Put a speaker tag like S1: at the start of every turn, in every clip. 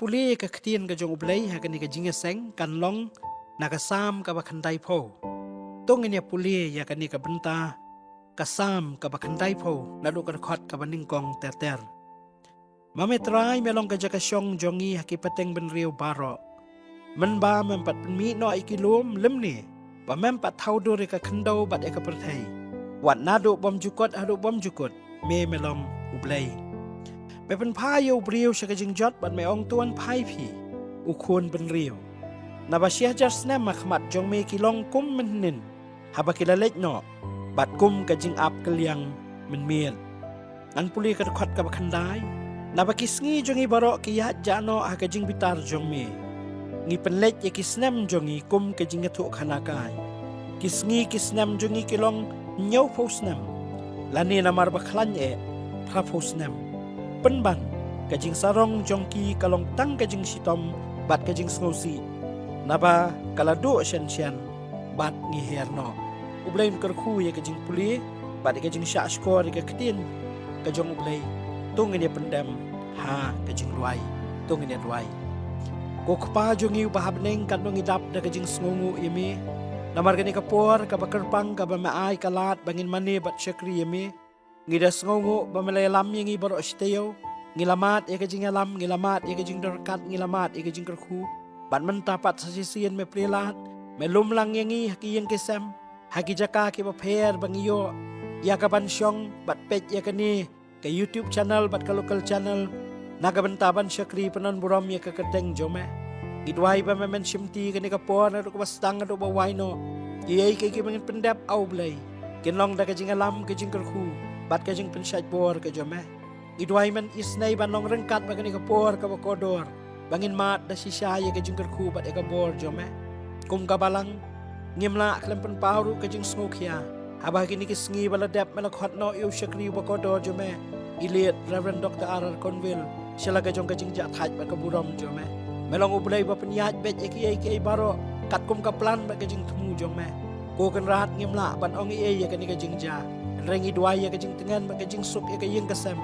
S1: puli ka khtien ka jong ublay ha kani ka jinga seng kan long nakasam ka bakhandai pho tong nya puli ya kani ka benta kasam ka bakhandai pho nadu ka khot ka baning kong ter mame trai melong ka jaka syong jongi ha ki pateng ben riu baro man ba mempat mi no ikilum lemni ba mempat thau do re ka khandau bat e ka perthai wat nadu bom jukot hadu bom jukot me melong ublayไปเป็นพายบริวชกจิงจอดบัดไม่องตวนพายผีอุควรเป็นเรียวนาบาเชียจัสแนมมาขมัดจงเมกิลองกุมมันนินหาบกิลเล็กหนอบัดกุมกะจิงอับกะเลียงมันเมียนอันปุลีกะขัดกับคันได้นาบกิสงีจงอีบารอกิยะจานอหากะจิงบิตารจงเมงีเป็นเล็กยกิสแนมจงอีกุมกะจิงกะทุขนากายกิสงีกิสแนมจงอีกิลองเนียวโพสแนมลานีนามารบักลันเอพระโพสแนมpenban kajing sarong jongki kalong tang kajing sitom bat kajing sngosi naba kalado shan bat ngi herno ublaim kerku ya kajing puli bat kajing sha skor ka ktin kajong ublai tung ini pendam ha kajing luai tung ini luai ko khpa jongi bahab neng kanong idap da kajing sngongu yemi namar gani kapor ka bakarpang ka ba maai kalat bangin mani bat syakri yemi ngidas ngongo bamalayalam yang ibaro sitayo ngilamat ya kajing alam ngilamat ya kajing derkat ngilamat ya kajing kerku bat mentapat sasisian me prilat me lumlang yang haki yang kesem haki jaka ki baper bangiyo ya kaban syong bat page ya kani ke YouTube channel bat ka local channel naga bentaban syakri penon buram ya ka keteng jome idwai ba men simti kani kapor na ko bastang do ba waino iyai ki mangin pendap au blai kinlong da kajing alam kajing kerku bat kajing pensyat bor ke jome idwai man isnay banong rengkat bagani kapor ka bakodor bangin mat da sisaya kajing kerku bat e ka bor jome kum ka balang ngimla klempen pauru kajing smokia habah kini kisngi baladap melakhat no yu syakri bakodor jome ilit Reverend Dr. R. Conville sila kajong kajing jathat bat ka buram jome melong ublay ba penyat bet eki baro kat kum ka plan bat kajing temu jome ko kan rat ngimla ban ong e kani kajing ja rengi dua ya kajing tengan ba kajing suk ya kajing kasam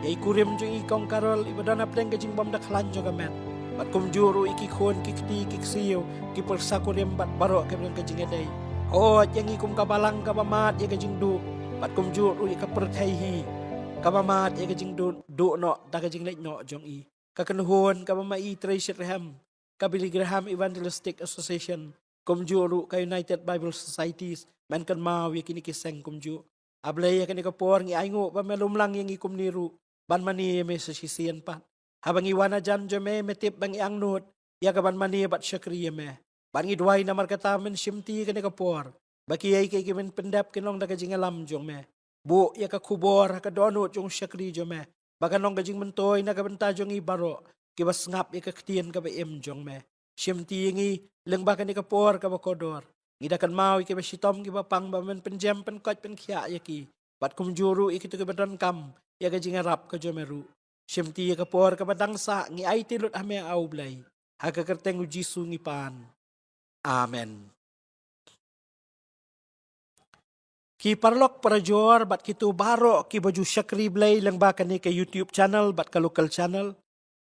S1: ya ikurim jung ikong karol ibadana pleng kajing bom dak lanjo kamen bat kum juru iki khon kikti kiksiyo ki persa kurim bat baro kajing kajing edai oh yang ikum kabalang kabamat ya kajing du bat kum juru ka perthaihi kabamat ya kajing du no da kajing lek no jong i ka kenhon kabamai treasure ham kabili graham evangelistic association kum juru ka United Bible Societies man kan mau ya kini kiseng kum juru ablay kani kapor ngi aingo ba melumlang yang ikum niru ban mani me sa sisian pat habang iwana jan jome metip bang iang nut ya ka ban mani bat syakri me ban ngi duai namar kata men simti kani kapor baki ai kay kimen pendap kinong da kajing alam jong me bu ya ka kubor ka donut jong syakri jome baganong kajing mentoy na ka benta jong i baro kibas ngap ya ka ktien ka ba em jong me simti ngi lengba kani kapor ka bakodor ngidakan mau iki basitom ki bapang bamen penjam penkot penkhia yaki bat kum juru iki tu ke badan kam ya ka jingarap ka jomeru simti ya kapor ka badangsa ngi ai tilut ame au blai ha ka kerteng uji sungi pan amen ki parlok parajor bat kitu baro ki baju syakri blai lang ba kani ke YouTube channel bat ka local channel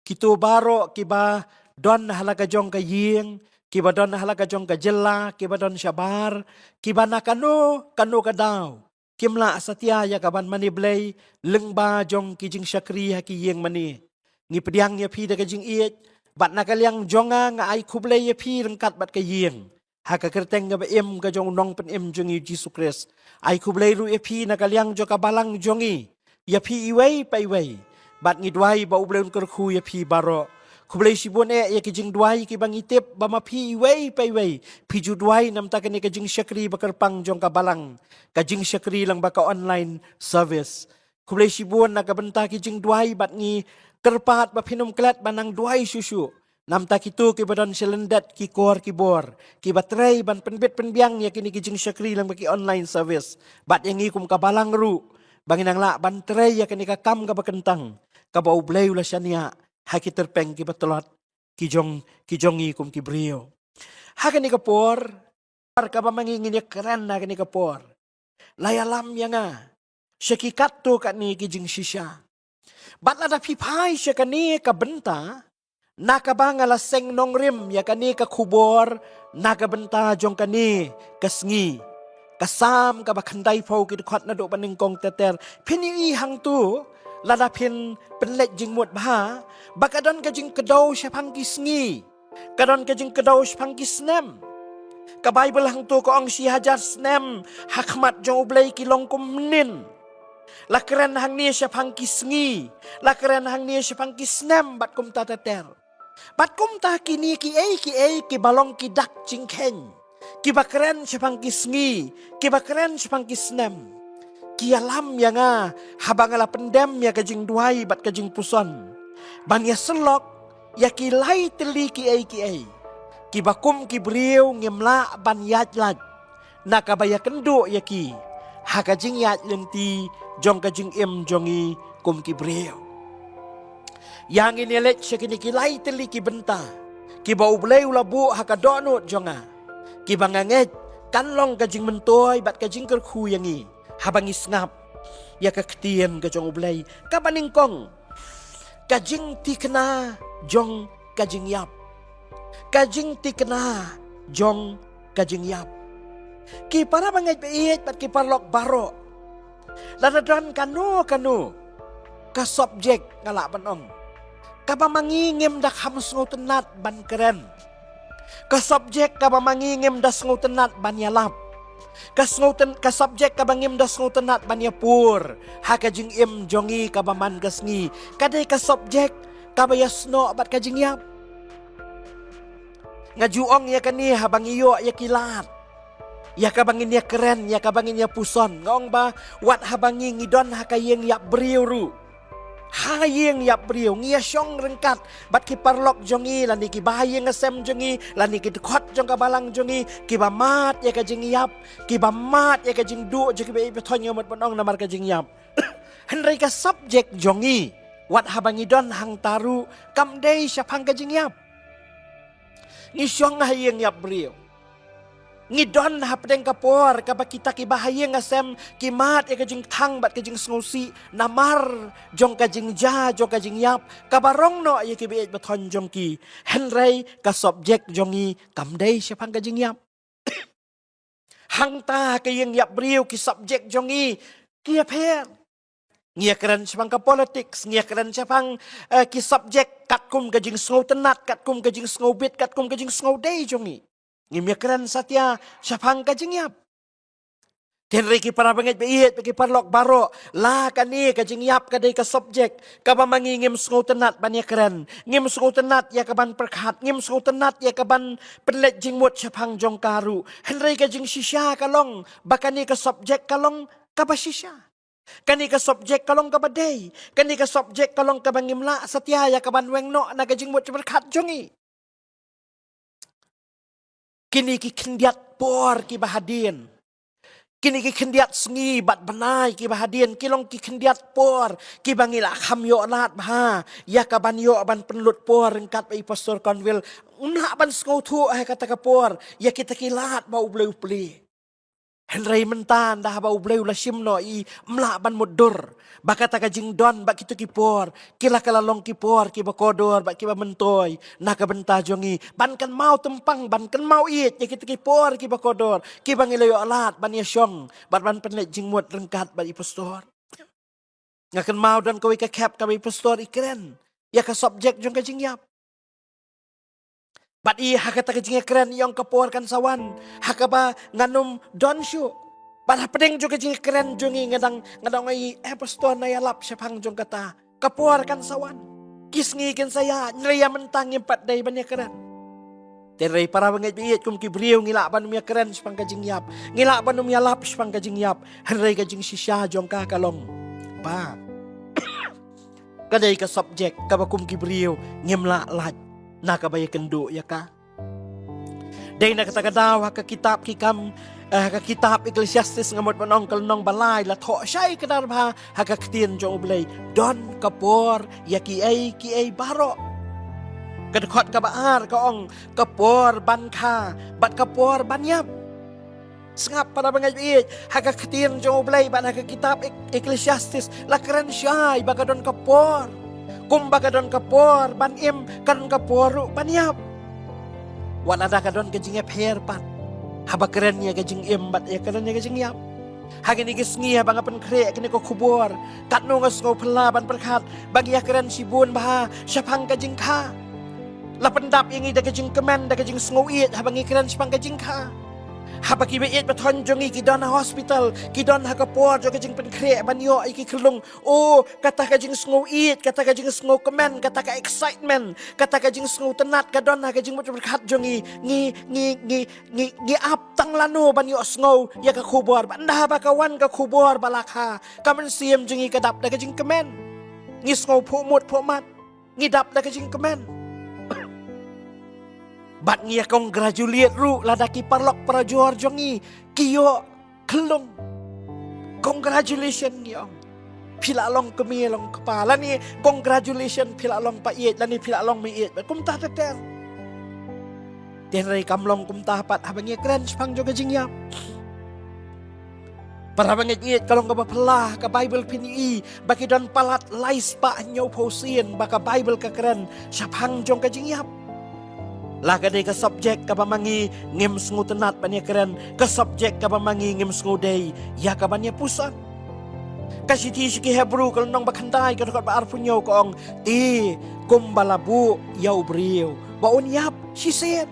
S1: kitu baro ki ba don halaga jong ka ying kibadon halaga jong ka jella kibadon syabar kibana kanu kadaw kimla satya ya kaban mani blay lengba jong kijing syakri haki yeng mani ngi pediang ya pi da kajing iet bat nakalyang jonga nga ai kublay ya pi rengkat bat ka yeng haka kerteng ga em ka jong nong pen em jongi Jesus Christ ai kublay ru ya pi nakalyang jo ka balang jongi ya pi iway pa iway bat ngi dwai ba ubleun kerku ya pi baro kublay sibon ya kijing duai ki bangitip ba mapi iway pa iway piju duai nam ta kani kajing syakri bakar pang jong kabalang kajing syakri lang baka online service kublay sibon na kabenta kijing duai bat ngi kerpat ba pinum klat banang duai susu nam ta kitu ki badan selendat ki kor ki bor ki batray ban penbet penbiang ya kini kijing syakri lang baki online service bat yang ikum kabalang ru banginang la ban tray ya kini kakam ka bakentang ka ba ublay ula syania haki terpeng ki batolot kijongi kum ki brio hakani kapor ka ba mangingin ya keren na kani kapor layalam ya nga syakikat to ka ni kijing shisha bat la da pipai siya kani ka benta Nakabanga laseng nong rim ya kani ka kubor, nakabenta jong kani kasngi. Kasam ka bakandai pau ki dekat na do paningkong teter. Pini hang tu lada pin penlet jing mut bah. Bakadon ka jing kedau syapang kisngi. Kadon ka jing kedau syapang kisnem. Ka Bible hang tu ko ang si hajar snem hakmat jong ublay ki longkum nin. Lakren hang ni syapang kisngi. Lakren hang ni syapang kisnem bat kum ta teter. Bat kum ta kini ki balong ki dak jing ken. Kiba keren syapang kisngi, kiba keren syapang kisnem. Kialam yang habangala pendem ya kajing duai bat kajing puson. Ban ya selok ya kilai teli ki ai. Kiba kum kibriu ngemla ban yat lad. Nakabaya kendo ya ki. Ha kajing yat lenti jong kajing jongi kum kibriu. Yang ini let syakini kilai teli ki benta. Kiba ubleu labu hakadonut jonga. Kibanganget kanlong kajing mentoy bat kajing kerku yangi habang isngap ya kaktian kajong ublay kabaningkong kajing tikna jong kajing yap kajing tikna jong kajing yap ki para banget bait bat ki parlok baro ladadran kanu ka subjek ngala banong kabamangingem dak hamsngo tenat ban keren. Ka subjek ka mangingim das ngutenat banyalap. Ka subjek ka bangim das ngutenat banyapur. Ha kajing im jongi ka baman gasngi. Kadai ka subjek ka bayasno bat kajing yap. Ngajuong ya kani habang iyo ya kilat. Ya ka bangin ya keren ya ka bangin ya puson. Ngong ba wat habangi ngidon ha kayeng yap beriuru. Hayeng yap beriu ngia syong rengkat bat ki parlok jongi lani ki bahayeng ngasem jongi lani ki dekot jong kabalang jongi ki bamat ya kajing yap ki bamat ya kajing du jogi be betonyo mot bonong namar kajing yap henry ka subjek jongi wat habangi don hang taru kam dei syapang kajing yap ngi syong hayeng yap beriu ngidon hapdeng kapor kabakita ki bahayeng ngasem kimat ya kajing tang bat kajing sngusi namar jong kajing ja jong kajing yap kabarong no ya ki beet baton jong ki henry ka subjek jongi kamdei syapang kajing yap hang ta kayeng yap briu ki subjek jongi ki aper ngia keren syapang ka politics ngia keren syapang ki subjek katkum kajing sngo tenat katkum kajing sngo bit katkum kajing sngo dei jongi ngimikran satya syapang kajing yap. Tenri ki para banget beit bagi parlok baro la kani kajing yap kadai ka subjek kaba mangingim sngo tenat ban ya keren ngim sngo tenat ya kaban perkhat ngim sngo tenat ya kaban penlet jingmut syapang jong karu henry kajing shisha kalong bakani ka subjek kalong kaba shisha kani ka subjek kalong kaba day kani ka subjek kalong kaba ngimla satya ya kaban wengno na kajing mut perkhat jongi kini ki kendiat por ki bahadin. Kini ki kendiat sengi bat benai ki bahadin. Kilong ki kendiat por ki bangila kham yo lat bah. Ya kaban yo ban penlut por rengkat pai pastor konwil. Una ban skau tu kata ka por. Ya kita kilat bau bleu pli. Henry mentan dah bau bleu la simno I mla ban mudur. Bakata kajing don bak kitu kipor. Kila kalalong kipor ki bakodor bak kiba mentoy. Naka benta jongi. Ban kan mau tempang ban kan mau it. Ya kitu kipor ki bakodor. Ki bangilayo alat ban ya syong. Ban penlet jing mut rengkat ban ipastor. Ngakan mau dan kawi ka kap kawi pastor ikren. Ya ka subjek jong kajing yap. Bat I hakata kajing keren yang kapor kan sawan. Hakaba nganum don syu. Bat pedeng juga kajing keren jongi ngadang ai pastor na yalap syapang jong kata. Kapor kan sawan. Kisngi kan saya nyraya mentang impat day banyak keren. Terai para banget biit kum kibriu ngilak banum ya keren syapang kajing yap. Ngilak banum ya lap syapang kajing yap. Henry kajing sisya jong ka kalong. Pa. Kadai ka subjek kabakum kibriu ngimla lat. Nakabaya kendo ya ka. Day nakatagadaw haka kitab kikam haka kitab Ecclesiastes ngamot manong kalnong balay latho syay kadarba haka ktin jong ublay don kapor ya ki ay baro. Kadakot kabaar kaong kapor ban ka bat kapor banyap. Sengap para bangay haka ktin jong ublay ban haka kitab Ecclesiastes lakran syay baga don kapor. Kumba kadon kapor ban im kadon kaporu ban yap. Walada kadon kajing per pat. Haba kerennya kajing im bat ya kerennya kajing yap. Hagini gisngia bang apan krek kini ko kubor. Kat nungas ko pelaban perkat. Bagi ya keren sibun baha syapang kajing ka. Lapendap yang ida kajing kemen da kajing senguit habang keren syapang kajing ka. Haba kibiit patonjongi kidon hospital kidon hakapor jo kajing penkrek banyo iki kelung. Oh kata kajing senguit kata kajing sengu kemen kata ka excitement kata kajing sengu tenat kadon kajing berkat jongi ngi ap tang lanu banyo sengu ya ka kubor banda ba kawan ka kubor balaka kamen siem jongi kadap da kajing kemen ngi sengu pomut pomat ngidap da kajing kemen. Bat ngia congratulate ru ladaki parlok prajuar jongi kiyo kelung. Congratulations yong. Pila long kemi long kepala ni congratulations pila long pa iet lani pila long mi iet. Kum ta teter. Tenrai kamlong kum ta pat habangi keren pang joga jingyap. Para banget iet kalong ka pelah ka Bible pini baki don palat lais pa nyaw posien baka Bible ka keren syapang jong ka jingyap. Lagade ka subjek ka pamangi ngim sengu tenat panya keren ka subjek ka pamangi ngim sengu day ya ka banya pusan kasiti siki Hebrew kalau nong bakandai ka kat ba arpunyo ko ti kumbalabu ya ubriu baun yap she said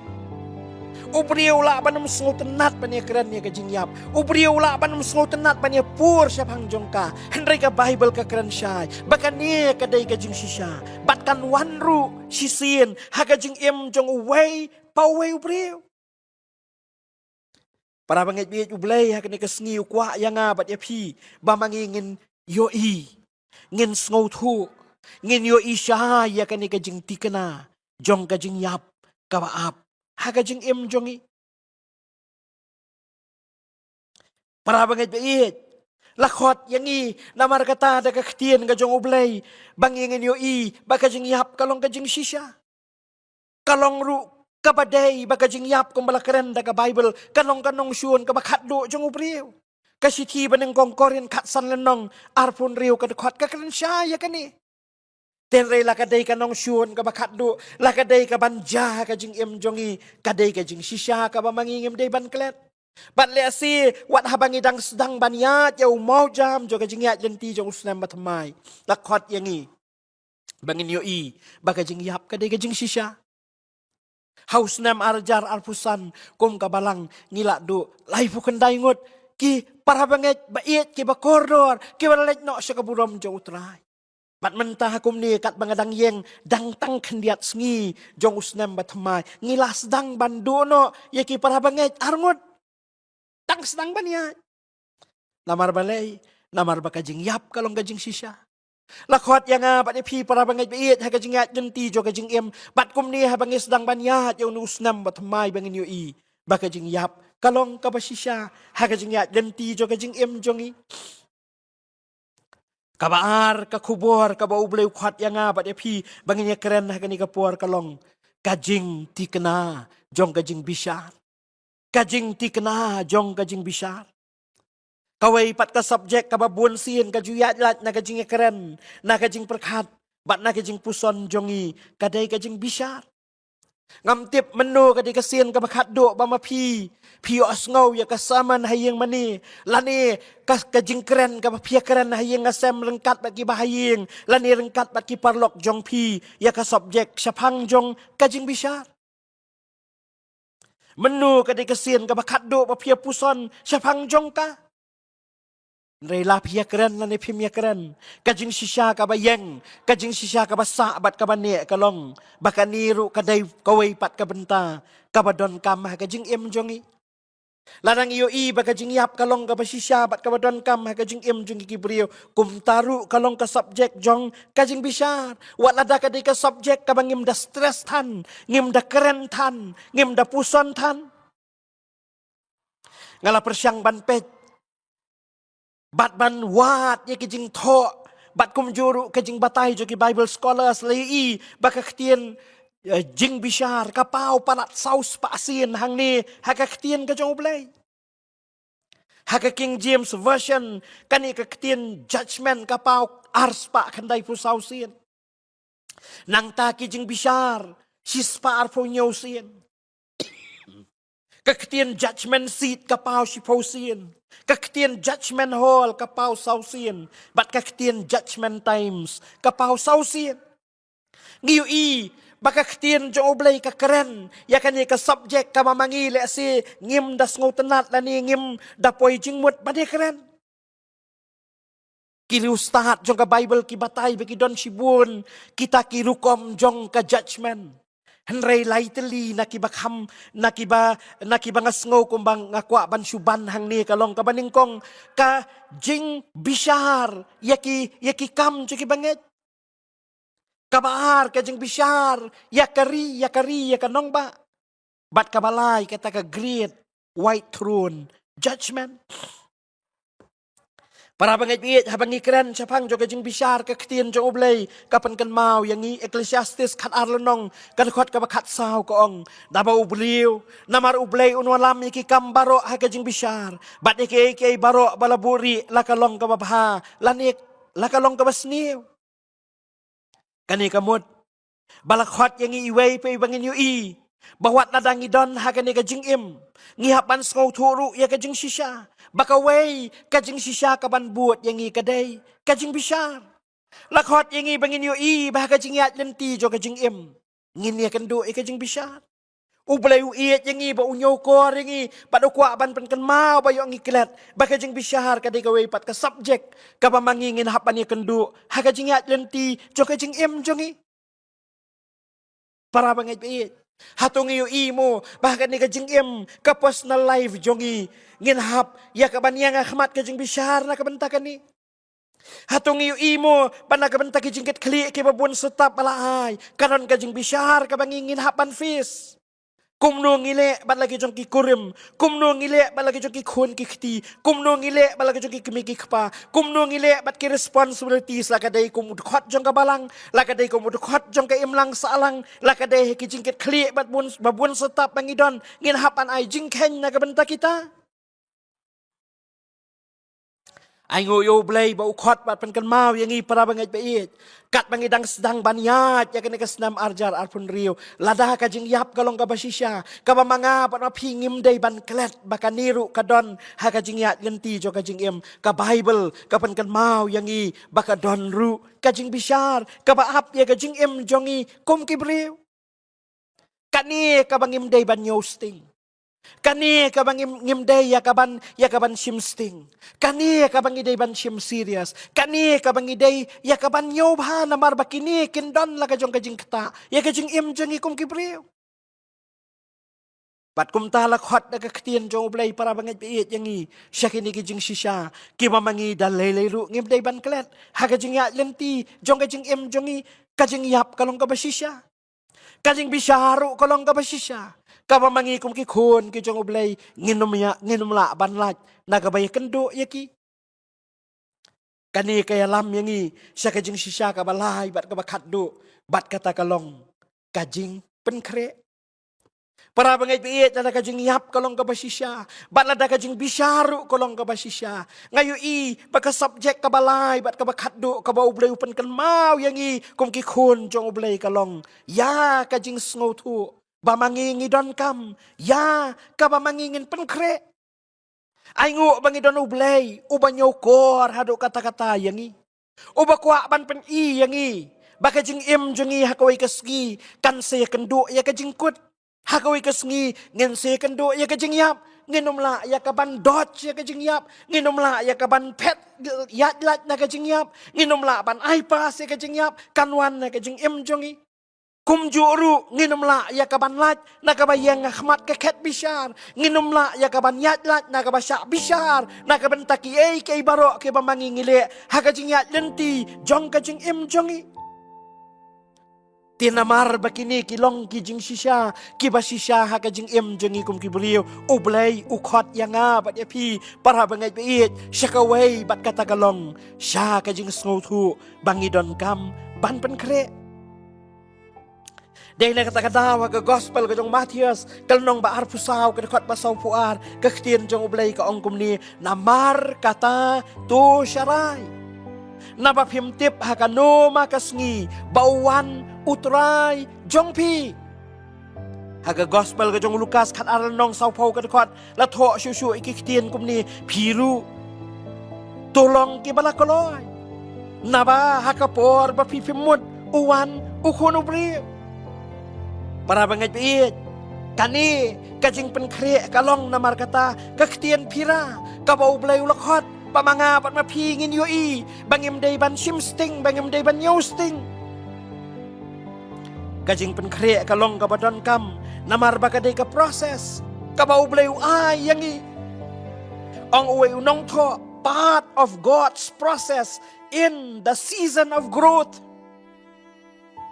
S1: ubriu la banam sengu tenat panya keren ya ka jingyap ubriu la banam sengu tenat panya pur syapang jongka hendrai ka Bible ka keren syai bakan ni ka day ka jing sisya batkan wanru sisin haga jing im jong uway pa uway ubriu para bangit biit ublay haga ni kasngi ukwa yang bat ya pi ba mangingin yo ngin sngow thu ngin yo siya ya ka ni ka jing tikana jong ka jing yap ka baap haga jing im jongi para bangit biit lakot yang namar kata da kaktian ka jong ublay bangingin yo baka jing yap kalong ka jing sisya kalong ru kabaday baka jing yap kung balakaren da ka Bible kanong kanong syun ka bakat do jong ubriw kasiti baneng kong korin katsan lenong arpun riw ka dekot ka karen siya ya kani tenre lakaday kanong syun ka bakat do lakaday ka banja ka jing im jongi kaday ka jing sisya ka ba mangingim day ban klet Bat si wat habang idang sedang baniat yau mau jam juga jingyat jenti jong usnam batamai lakot yangi bangin yo baga jingyap kadai ka jing sisya haus nam arjar arpusan kum kabalang ngilak do lai kendai ngut ki para banget bait ki bakordor ki balek no sa kaburom jong utray bat mentah kum ni kat bangadang yeng dang tang kendiat sengi jong usnam batamai ngilas dang bandono yaki para banget arngut tang sedang baniat. Namar balay, namar ba kajing yap kalong kajing sisya. Lakot yang bat ipi para bangit bait ha kajing yat jenti jo kajing im bat kum ni ha bangis sedang baniat yaw nusnam bat mai bangin yo ba kajing yap kalong ka ba sisya ha kajing yat jenti jo kajing im jongi. Kabaar ka kubor ka ba ublay kwat yang bat ipi bangin ya keren ha kani kapor kalong kajing tikena jong kajing bisyar. Kajing tikna jong kajing bisar. Kawai pat ka subjek ka babun sin ka juyat lat na kajing keren na kajing perkat bat na kajing puson jongi kadai kajing bisar. Ngamtip menu kadai kasin ka bakat do ba mapi pio asngau ya kasaman hayeng mani lani kajing keren ka pia keren hayeng ngasem lengkat bagi bahayeng lani lengkat bagi parlok jong pi ya ka subjek syapang jong kajing bisar. Menu kadai kesin ka bakat do pa pia puson syapang jong ka. Rela pia keren lani pia keren. Kajing sisya ka bayeng, kajing sisya ka basa bat ka bani kalong. Baka niru kadai kawai pat ka benta, ka badon kamah kajing im jongi. Larang iyo baka jing yap kalong ka basisya bat ka badon kamah kajing im jongi kibriyo. Kum taru kalong ka subjek jong kajing bisyar. Wat lada kadai ka subjek ka bangim da stress tan, ngim da keren tan, ngim da puson tan. Ngala persyang ban pet. Bat ban wat ya kajing to. Bat kum juru kajing batay jogi Bible scholars lai baka ketien jing bisyar kapau palat saus paasin hang ni hakaketien ka jong ublay. Haka King James Version kani kaketien judgment kapau ars pa kanday pu sausin. Nang taki jing bishar, sispa arpo nyosin. Kaktian judgment seat kapau siposin. Kaktian judgment hall kapau sausin. Bat kaktian judgment times kapau sausin. Ngiu i, baka kaktian jo oblay ka keren. Yakan ka subject ka mamangi le si ngim das ngotenat lani ngim dapoy jingmut bade keren. Kiri ustahat jong ka Bible ki batay bagi don sibun kita ki rukom jong ka judgment. Henry lightly nakibakam nakiba ngasngo kumbang ngakwa ban suban hang ni kalong kabaningkong ka jing bishar yaki kam jiki banget. Kabaar ka jing bishar yakari yakanong ba. Bat kabalay kata ka great white throne judgment. Para bangit habang ikran sapang jo kajing bishar kaktian jo oblay kapan kan mau yang i Ecclesiastes kat arlonong kan khot ka bakat saw koong daba ubliw namar ublay unwalam iki kambaro ha kajing bishar bat iki baro balaburi lakalong ka babha lanik lakalong ka basniw kani kamut balakhot yang iway pe bangin yu i bawat nadang idon ha kani kajing im ngihapan skaw turu ya kajing shisha bakaway kajing shisha kaban buat yang i kadai kajing bishar lakhot yang i bangin yu i bah kajing yat lenti jo kajing im ngin ya kendu i kajing bishar ublay uiet yang i ba unyo kor yang i padukwa ban pen kan mau ba yung iklat bah kajing bishar kadai kaway pat ka subject ka pamangingin hapan ya kendu ha kajing yat lenti jo kajing im jongi para bangit biit hatong iyo imo bahkan ni kajing im ka personal life jongi nginhap ya kabanya nga khmat kajing bishar na kabentakan ni hatong iyo imo panagabenta kajing ket kli ke babun setap alaay kanon kajing bishar kabangingin hapan fis kumno ngile bat lagi jong ki kurim kumno ngile bat lagi jong ki khon ki khti kumno ngile bat lagi jong ki kemi ki khpa kumno ngile bat ki responsibilities la kadai kum khot jong ka balang la kadai kum khot jong ka imlang salang la kadai ki jingket khli bat babun setap pangidon ngin hapan ai jingken na kabenta kita ai ngoyo blay ba ukhot bat pen kan mau yang i para bangit bait kat bangidang sedang banyat ya kene kasnam arjar arpun rio lada ka jing yap kalong ka basisya ka manga pat mapingim dai ban klet bakaniru kadon ha ka jing yat lenti jo ka jing im ka bible ka pen kan mau yang i baka don ru ka jing bishar ka ba ap ya ka jing im jongi kum kibriu kani ka bangim dai ban nyosting kani kabang ngimday yakaban shimsting. Kani kabang iday ban shim serious. Kani kabang iday yakaban yobha na marbakini kindon la kajong kajing kata. Yakajing imjong ikum kibriw. Bat kum talak hot na kaktian jong ublay para bangit biit yang i. Siya kini kajing sisya. Kima mangi dalay ru ngimday ban klet. Hakajing ya lenti jong kajing imjong i. Kajing yap kalong kabasisya. Kajing bisharu kalong kabasisya. Kapamangi kum ki khon ki jong oblay nginum la banlat nagabay kendo yaki kani kaya lam yangi siya kajing sisya kabalay bat kabakaddo bat kata kalong kajing penkre para bangay biit na kajing yap kalong kabasisya bat lada kajing bisharu kalong kabasisya ngayo i pagka subject kabalay bat kabakaddo kabaoblay upan kan mau yangi kum ki khon jong oblay kalong ya kajing sngotu bamangingidon kam, ya, ka bamangingin penkre. Ay ngu bangidon ublay, ubanyo kor hado kata-kata yangi. Uba kwa ban pen i yangi. Baka jing im jongi hakaway kasgi, kan se kendo ya kajing kut. Hakaway kasgi, ngin se kendo ya kajing yap. Nginom la ya kaban dot ya kajing yap. Nginom la ya kaban pet yatlat na kajing yap. Nginom la ban ipas ya kajing yap. Kanwan na kajing im jongi. Kum juru nginum la ya kaban lat nakabayang khmat ka ket bishar nginum la ya kaban yat lat nakabasya bishar nakaban taki kay baro kay bamangingile hakajing yat lenti jong kajing im jongi tinamar bakini kilong kijing sisya kibasisya hakajing im jongi kum kibriyo ublay ukhot yanga bat yapi para bangay bait syakaway bat katagalong sya kajing sngotu bangidon kam ban penkre. Dahil nakata-katawa ka gospel ka jong Matias, kalnong ba arpusaw ka nakot basaw puar, kaktiyan jong ublay ka ongkum ni, namar kata to syaray. naba phim tip hakano makasngi bawan utrai jongpi haga gospel ka jong Lukas khat aral nong sau phau ka khot la tho shu shu ikitien kumni phiru tolong ki bala koloi naba hakapor ba phi phimut uwan ukhono bri para bangai piit kani kajing penkre kalong namar kata kaktian pira kabau blai ulakhot pamanga pat maphi ngin yoi bangim dei ban sim sting bangim dei ban nyaw sting kajing penkre kalong kabadon kam namar bakadei ka proses kabau blai ai yangi ong uwe unong tho part of God's process in the season of growth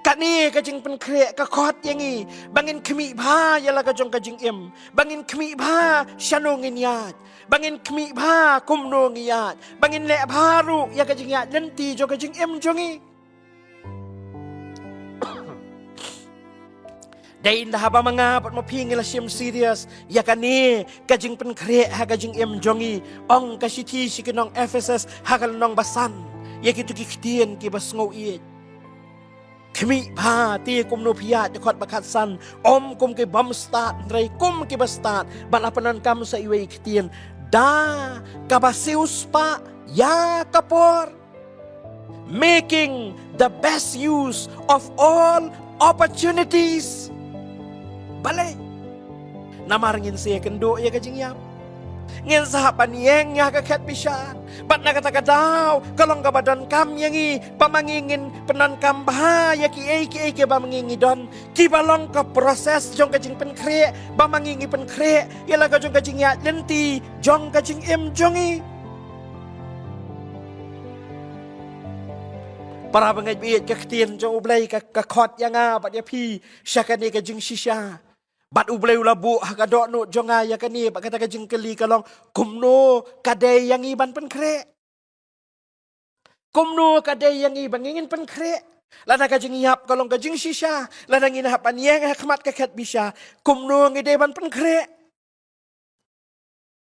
S1: kani kajing penkre ka khot yangi bangin khmi bha yala ka jong kajing im bangin khmi bha shanongin yat bangin khmi bha kumnong yat bangin le bharu ya kajing yat lenti jo kajing im jongi dai indah ba mga pat mapingil sim serious ya kani kajing penkre ha kajing im jongi ong kasiti sikinong Ephesus hakal nong basan ya kitu kikhtien ki basngo it khmi bha ti kum no phia te khot bakhat san om kum ke bam start rei kum ke bastat balapanan kam sa iwe iktien da kabasius pa ya kapor making the best use of all opportunities balai namarngin siya kendo ya kajing yap ngin sahapan yeng ya kakat pisan bat nakata-kadaw kalong kabadan kam yangi pamangingin penan kam bahaya ki ke bamangingi don ki balong ka proses jong kajing penkre bamangingi penkre yala ka jong kajing ya lenti jong kajing im jongi para bangai biit ka ktien jong ublay ka khot yanga bat ya phi syakani kajing shisha bat ublay ulabu hakadok no jonga ya kani bat kata kajing keli kalong kumno kadai yang iban penkre kumno kadai yang iban ngin penkre lada kajing yap kalong kajing shisha lada ngin hapan yang hakmat kakat bisa kumno ngide ban penkre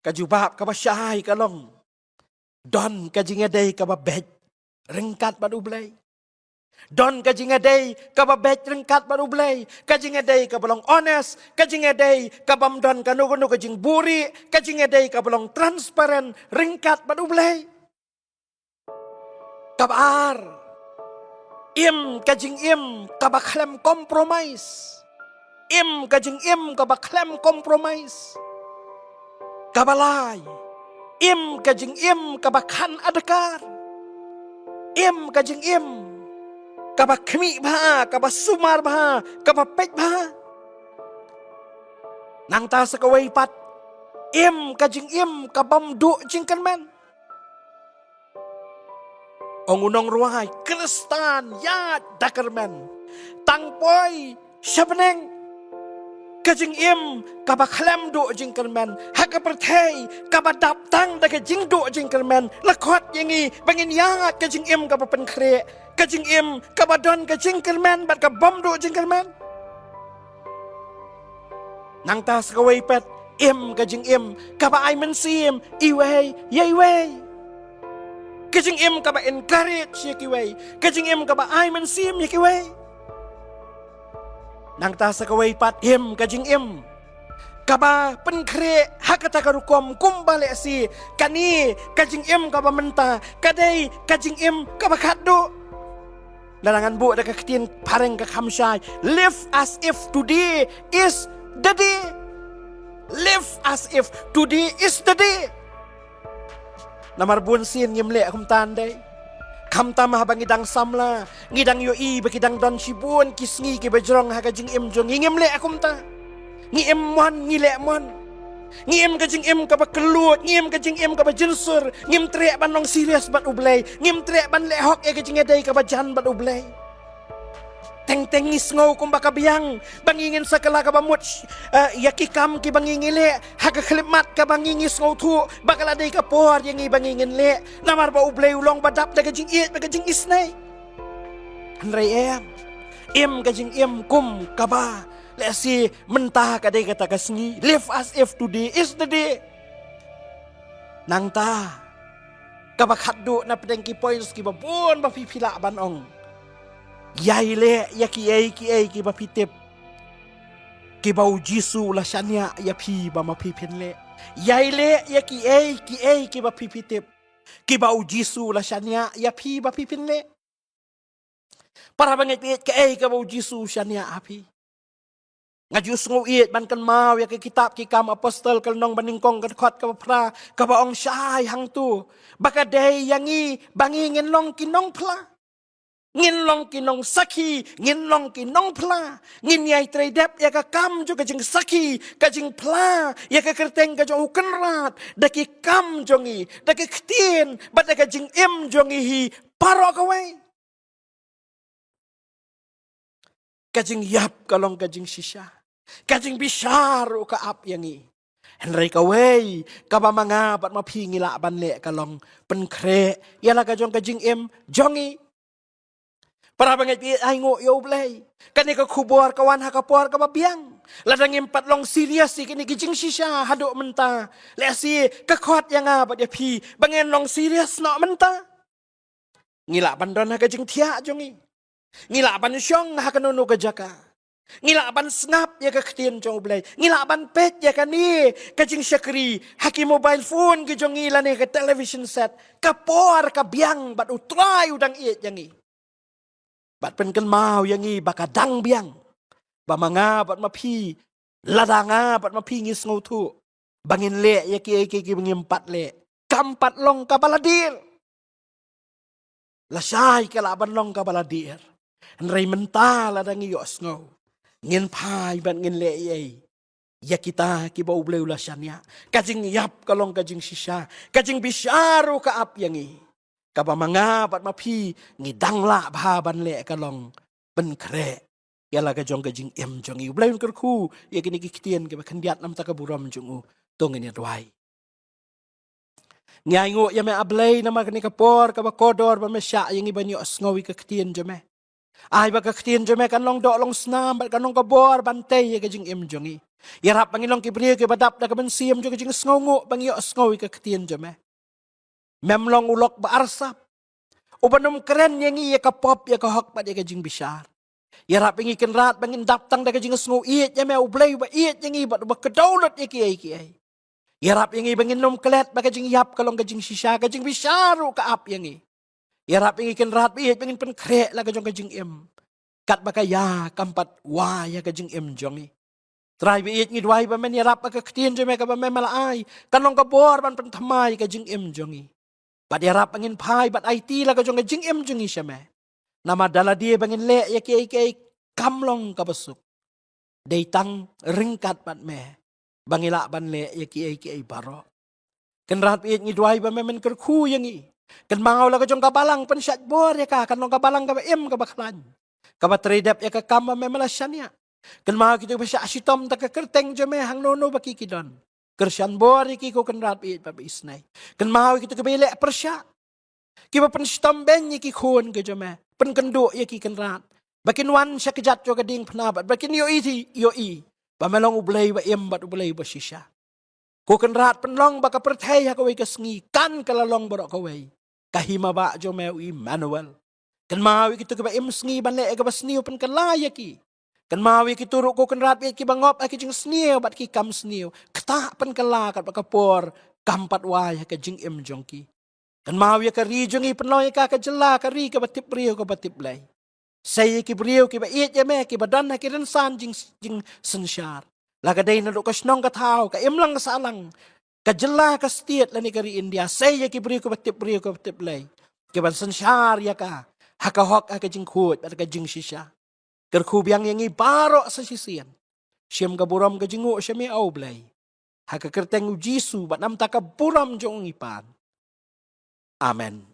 S1: kajubab kabasyai kalong don kajing adai kababet rengkat bat ublay don kajing adai kababet rengkat baru blay kajing adai kabalong honest kajing adai kabam don kanu kajing buri kajing adai kabalong transparent rengkat baru blay kabar im kajing im kabaklem compromise im kajing im kabaklem compromise kabalai im kajing im kabakhan adakar im kajing im kaba khmi bha kaba sumar bha kaba pech bha nang ta sakawai pat im kajing im kabam du jingkan men ongunong ruai kristan ya dakermen tangpoi shabneng kajing im kaba khlem du jingkan men haka perthei kaba dap tang da kajing du jingkan men lakhot yangi bangin ya kajing im kaba penkre kajing im kabadon kajing kelmen bat kabam du jingkelmen nang ta sakawai pet im kajing im kaba ai mensim iwei yeiwei kajing im kaba encourage yakiwei kajing im kaba ai mensim yakiwei nang ta sakawai pat im kajing im kaba penkre hakata karukom kumbale si kani kajing im kaba menta kadai kajing im kaba khaddu larangan bu ada kaktin pareng ka khamsai live as if today is the day live as if today is the day namar bun sin yemle kum tandai kam tamah bangidang samla ngidang yoi bakidang don shibun kisngi ke bajrong hakajing im jong ngemle akum ta ngi em mon ngi le mon ngim kajing im kaba kelut ngim kajing im kaba jinsur ngim trek banong serius bat ublay ngim trek ban le hok e kajing adai kaba jan bat ublay teng ngis ngau kum baka biang bangingin sakala kaba mut yakikam ki bangingile haka khlimat ka bangingis ngau tu bakala dai ka por yangi bangingin le namar ba ublay ulong badap da kajing it ba kajing isnai andrai im kajing im kum kaba lesi mentah kadai kata kasngi live as if today is the day nang ta Kabakat do na pedengki points ki babon ba pipila banong. Yai le ya ki ai ki ba pitip. Ki bau Jisu la shania ya pi ba ma pipin le. Yai le ya ki ai ki ba pipitip. Ki bau Jisu la shania ya pi ba pipin le. Para banget ki ai ka bau Jisu shania api. Ngajus ngau iet ban kan mau ya ke kitab ki kam apostol kal nong baningkong kan khot ka pra ka ba ong shai hang tu baka dei yangi bangi ngin long ki nong pla ngin long ki nong saki ngin long ki nong pla ngin yai trei dep ya ka kam jo ka jing saki ka jing pla ya ka kerteng ka jo uken rat da ki kam jongi da ki ktien ba da ka jing em jongi hi paro ka wei ka jing yap ka long ka jing shisha kajing bisaru ka ap yangi. Henry ka wey, ka ba mga bat mapingila banle kalong penkre, yala ka jong kajing jongi. Para banget ay ngo yo blay. Kani ka kubor kawan hakapor ka babiang. Ladang impat long serious si kini kijing sisya hado menta. Lesi kakot yang bat ya pi, bangen long serious no menta. Ngila bandon ha kajing tia jongi. Ngila ban syong ha kanunu ka jaka. Ngilaban snap ya ka ktien jong blay. Ngilaban pet ya ka ni kajing syakri. Haki mobile phone ki jong ngila ni ka television set. Kapor ka biang bat utray udang iet yangi. Bat penken mau yangi baka dang biang. Ba manga bat mapi. Ladanga bat mapi ngis ngutu. Bangin le ya ki bangimpat le. Kampat long ka baladir. Lasay ka laban long ka baladir. Nray mental ladang iyos ngaw. Ngin pai ban ngin le ye ya kita ki bau bleu la shania kajing yap kalong kajing shisha kajing bisaru ka ap yangi ka ba manga bat mapi ngidang la ba ban le kalong ben kre yala ka jong kajing jongi bleu ker khu ya kini ki kitien ke ba khandiat nam ta ka buram jungu tongin ya dwai ngai ngo ya me ablei nama kini ka por ka ba kodor ba me sha yangi banyo sngowi ka kitien jame ay baka ktien jome kan long do long snam bat kan long kabor bantay ya kajing jongi. Yarap pangilong kibriyo ke badap da kaban siyam jo kajing sngongo bangiyo sngowi ka ktien jome. Memlong ulok ba arsap. Ubanum keren yangi ya kapop ya kahok bat ya kajing bisar. Yarap ingi kenrat bangin daptang da kajing sngo iet ya me ublay ba iet yangi bat ba kedaulat ya kiai. Yarap ingi bangin nom kelet ba kajing yap kalong kajing shisha kajing bisaru ka ap yangi. Yarap ingi kenrat iet bangin pen krek la kajong kajing kat baka ya kampat wa ya kajing jongi. Try bi iet ngidwai ba men yarap baka ktien jome ka ba men malai. Kanong kabor ban pen thamai kajing jongi. Bat yarap bangin pai bat IT la kajong kajing jongi siya me. Nama dala dia bangin le ya kiai kamlong kabasuk. Deitang ringkat bat me. Bangila ban le ya kiai baro. Kenrat iet ngidwai ba men kerku yangi. Kan mau la kajong kabalang pensyat bor ya ka kanong kabalang ka ba ka baklan. Ka ba tredap ya ka kamba me malasyan ya. Kan mau kita ba sya asitom ta ka kerteng jame hang nono baki kidon. Kersyan bor iki ko kan rat iet pa isnay. Kan mau kita ka bele persya. Ki ba penstom ben iki khon ka jame. Pen kendo ya ki kan rat. Bakin wan sya kejat jo kading penabat. Bakin yo i. Ba melong ublay ba bat ublay ba sisya. Ko kan rat penlong baka perthaya ka way kasngi kan kalalong borok ka way. Kahima ba jo meu Emmanuel. Kan mawi kita ka ba sngi banle ka ba sniu pen kalaya ki. Kan mawi ki turuk ko kan rat ki bangop aki jing sniu bat ki kam sniu. Kata pen kala kat bakapor kampat waya ka jing jongki. Kan mawi ka ri jongi penloy ka jela ka ri ka batip riu ka batip lay. Saya ki beriu ki ba iet ya me ki badan na ki rensan jing sensyar. Lagaday na lukas nong katao ka imlang salang. Kajela ka stiet lani kari India. Saya ki beriu ka batip lay. Ki ban sensyar ya ka. Hakahok ka jing khut at ka jing sisya. Kerkubyang yang ibaro sa sisiyan. Siyam ka buram ka jingo siya may aublay. Hakakerteng u Jisu bat nam ta ka buram jong ipan. Amen.